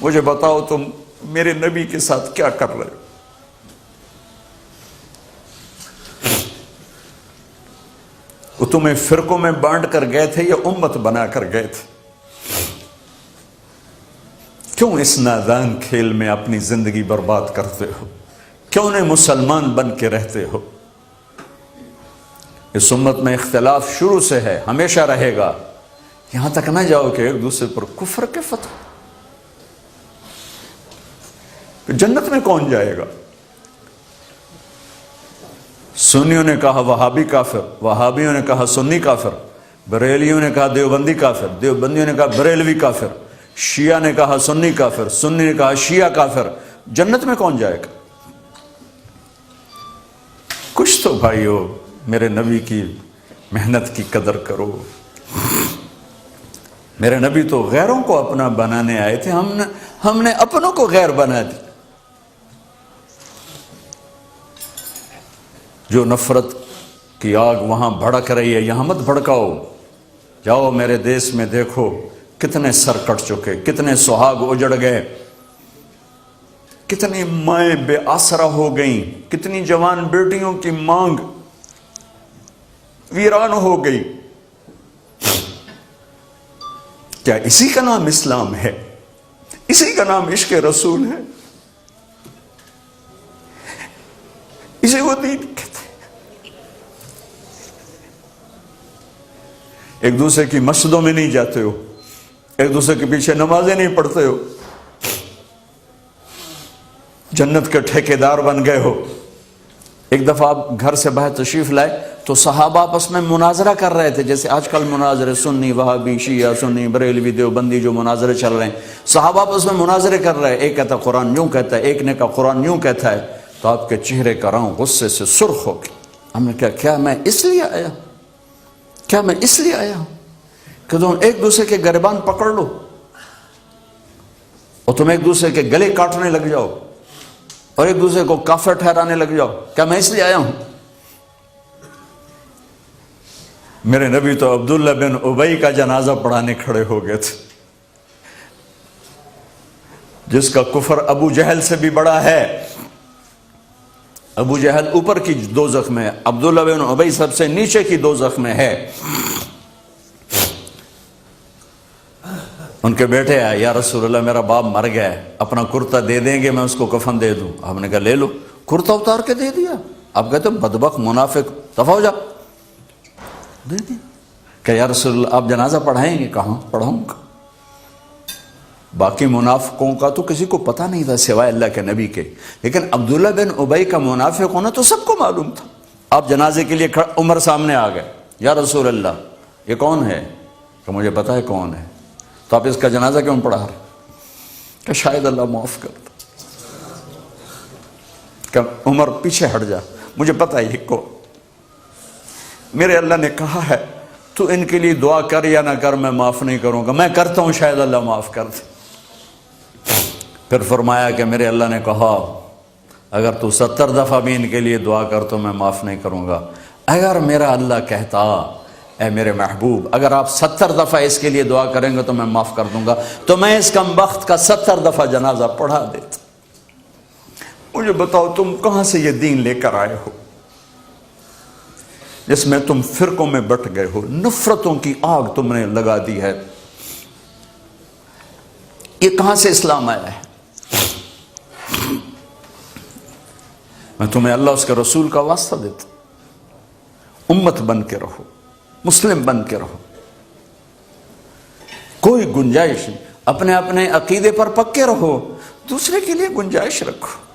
مجھے بتاؤ تم میرے نبی کے ساتھ کیا کر رہے ہو؟ وہ تمہیں فرقوں میں بانٹ کر گئے تھے یا امت بنا کر گئے تھے؟ کیوں اس نادان کھیل میں اپنی زندگی برباد کرتے ہو؟ کیوں نہیں مسلمان بن کے رہتے ہو؟ اس امت میں اختلاف شروع سے ہے، ہمیشہ رہے گا، یہاں تک نہ جاؤ کہ ایک دوسرے پر کفر کے فتوے۔ جنت میں کون جائے گا؟ سنیوں نے کہا وہابی کافر، وہابیوں نے کہا سنی کافر، بریلیوں نے کہا دیوبندی کافر، دیوبندیوں نے کہا بریلوی کافر، شیعہ نے کہا سنی کافر، سنی نے کہا شیعہ کافر۔ جنت میں کون جائے گا؟ کچھ تو بھائیو میرے نبی کی محنت کی قدر کرو۔ میرے نبی تو غیروں کو اپنا بنانے آئے تھے، ہم نے اپنوں کو غیر بنا دی۔ جو نفرت کی آگ وہاں بھڑک رہی ہے، یہاں مت بھڑکاؤ۔ جاؤ میرے دیس میں دیکھو کتنے سر کٹ چکے، کتنے سہاگ اجڑ گئے، کتنی مائیں بے آسرا ہو گئیں، کتنی جوان بیٹیوں کی مانگ ویران ہو گئی۔ کیا اسی کا نام اسلام ہے؟ اسی کا نام عشق رسول ہے؟ اسے وہ دین کہتے ہیں؟ ایک دوسرے کی مسجدوں میں نہیں جاتے ہو، ایک دوسرے کے پیچھے نمازیں نہیں پڑھتے ہو، جنت کے ٹھیکیدار بن گئے ہو۔ ایک دفعہ آپ گھر سے باہر تشریف لائے تو صحابہ آپس میں مناظرہ کر رہے تھے، جیسے آج کل مناظرے سنی وہابی شیعہ، سنی بریلوی دیوبندی جو مناظرے چل رہے ہیں، صحابہ آپس میں مناظرے کر رہے ہیں۔ ایک کہتا قرآن یوں کہتا ہے، ایک نے کہا قرآن یوں کہتا ہے، تو آپ کے چہرے کا رنگ غصے سے سرخ ہو گیا۔ ہم نے کہا کیا میں اس لیے آیا ہوں کہ تم ایک دوسرے کے گریبان پکڑ لو اور تم ایک دوسرے کے گلے کاٹنے لگ جاؤ اور ایک دوسرے کو کافر ٹھہرانے لگ جاؤ؟ کیا میں اس لیے آیا ہوں؟ میرے نبی تو عبداللہ بن ابی کا جنازہ پڑھانے کھڑے ہو گئے تھے، جس کا کفر ابو جہل سے بھی بڑا ہے۔ ابو جہل اوپر کی دوزخ میں، عبداللہ بن ابی سب سے نیچے کی دوزخ میں ہے۔ ان کے بیٹے آئے، یا رسول اللہ میرا باپ مر گیا ہے، اپنا کرتا دے دیں گے میں اس کو کفن دے دوں؟ ہم نے کہا لے لو۔ کرتا اتار کے دے دیا۔ آپ کہتے بدبخت منافق، دفع ہو جا، دے دیا۔ کہ یا رسول اللہ آپ جنازہ پڑھائیں گے؟ کہاں پڑھاؤں گا۔ باقی منافقوں کا تو کسی کو پتہ نہیں تھا سوائے اللہ کے نبی کے، لیکن عبداللہ بن ابی کا منافق ہونا تو سب کو معلوم تھا۔ آپ جنازے کے لیے عمر سامنے آ گئے، یا رسول اللہ یہ کون ہے؟ کہ مجھے پتہ ہے کون ہے، تو آپ اس کا جنازہ کیوں پڑھا رہے؟ کہ شاید اللہ معاف کرتا۔ کہ عمر پیچھے ہٹ جا، مجھے پتہ ہے یہ کو، میرے اللہ نے کہا ہے تو ان کے لیے دعا کر یا نہ کر، میں معاف نہیں کروں گا، میں کرتا ہوں شاید اللہ معاف کر دے۔ پھر فرمایا کہ میرے اللہ نے کہا اگر تو 70 دفعہ بھی ان کے لیے دعا کر تو میں معاف نہیں کروں گا۔ اگر میرا اللہ کہتا اے میرے محبوب اگر آپ 70 دفعہ اس کے لیے دعا کریں گے تو میں معاف کر دوں گا، تو میں اس کم بخت کا 70 دفعہ جنازہ پڑھا دیتا۔ مجھے بتاؤ تم کہاں سے یہ دین لے کر آئے ہو جس میں تم فرقوں میں بٹ گئے ہو، نفرتوں کی آگ تم نے لگا دی ہے؟ یہ کہاں سے اسلام آیا ہے؟ میں تمہیں اللہ اس کے رسول کا واسطہ دیتا ہوں، امت بن کے رہو، مسلم بن کے رہو، کوئی گنجائش نہیں، اپنے عقیدے پر پکے رہو، دوسرے کے لیے گنجائش رکھو۔